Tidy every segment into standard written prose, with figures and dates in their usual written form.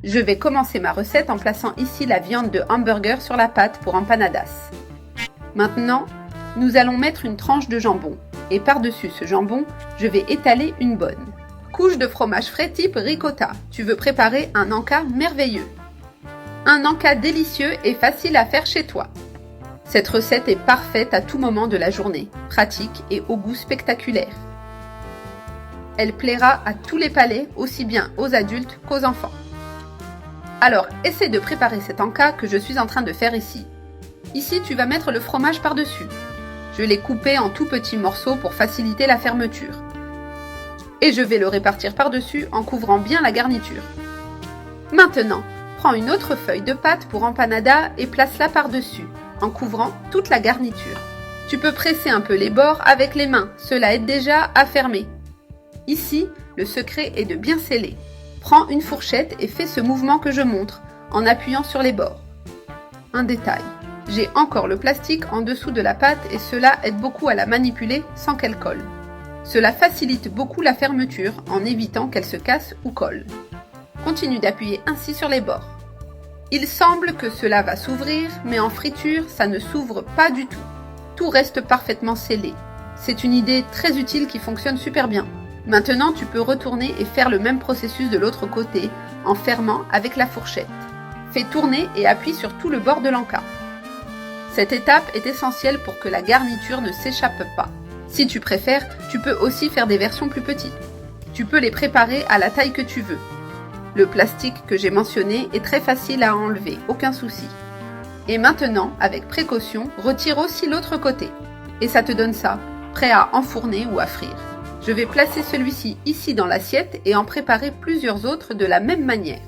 Je vais commencer ma recette en plaçant ici la viande de hamburger sur la pâte pour empanadas. Maintenant, nous allons mettre une tranche de jambon et par-dessus ce jambon, je vais étaler une bonne couche de fromage frais type ricotta. Tu veux préparer un encas merveilleux. Un encas délicieux et facile à faire chez toi. Cette recette est parfaite à tout moment de la journée, pratique et au goût spectaculaire. Elle plaira à tous les palais, aussi bien aux adultes qu'aux enfants. Alors, essaie de préparer cet encas que je suis en train de faire ici. Ici, tu vas mettre le fromage par-dessus. Je l'ai coupé en tout petits morceaux pour faciliter la fermeture. Et je vais le répartir par-dessus en couvrant bien la garniture. Maintenant, prends une autre feuille de pâte pour empanada et place-la par-dessus, en couvrant toute la garniture. Tu peux presser un peu les bords avec les mains, cela aide déjà à fermer. Ici, le secret est de bien sceller. Prends une fourchette et fais ce mouvement que je montre, en appuyant sur les bords. Un détail, j'ai encore le plastique en dessous de la pâte et cela aide beaucoup à la manipuler sans qu'elle colle. Cela facilite beaucoup la fermeture en évitant qu'elle se casse ou colle. Continue d'appuyer ainsi sur les bords. Il semble que cela va s'ouvrir, mais en friture, ça ne s'ouvre pas du tout. Tout reste parfaitement scellé. C'est une idée très utile qui fonctionne super bien. Maintenant, tu peux retourner et faire le même processus de l'autre côté en fermant avec la fourchette. Fais tourner et appuie sur tout le bord de l'encas. Cette étape est essentielle pour que la garniture ne s'échappe pas. Si tu préfères, tu peux aussi faire des versions plus petites. Tu peux les préparer à la taille que tu veux. Le plastique que j'ai mentionné est très facile à enlever, aucun souci. Et maintenant, avec précaution, retire aussi l'autre côté. Et ça te donne ça, prêt à enfourner ou à frire. Je vais placer celui-ci ici dans l'assiette et en préparer plusieurs autres de la même manière.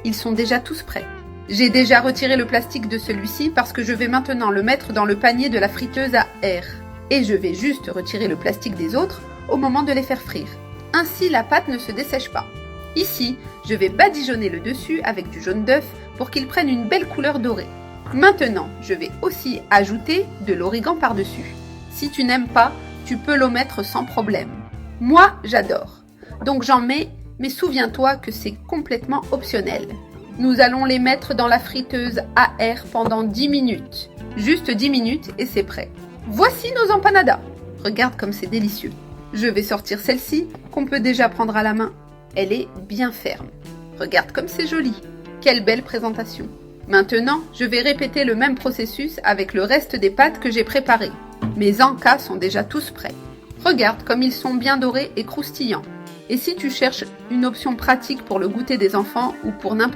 Ils sont déjà tous prêts. J'ai déjà retiré le plastique de celui-ci parce que je vais maintenant le mettre dans le panier de la friteuse à air. Et je vais juste retirer le plastique des autres au moment de les faire frire. Ainsi, la pâte ne se dessèche pas. Ici, je vais badigeonner le dessus avec du jaune d'œuf pour qu'il prenne une belle couleur dorée. Maintenant, je vais aussi ajouter de l'origan par-dessus. Si tu n'aimes pas, tu peux l'omettre sans problème. Moi, j'adore. Donc j'en mets, mais souviens-toi que c'est complètement optionnel. Nous allons les mettre dans la friteuse à air pendant 10 minutes. Juste 10 minutes et c'est prêt. Voici nos empanadas. Regarde comme c'est délicieux. Je vais sortir celle-ci qu'on peut déjà prendre à la main. Elle est bien ferme. Regarde comme c'est joli. Quelle belle présentation. Maintenant, je vais répéter le même processus avec le reste des pâtes que j'ai préparées. Mes encas sont déjà tous prêts. Regarde comme ils sont bien dorés et croustillants. Et si tu cherches une option pratique pour le goûter des enfants ou pour n'importe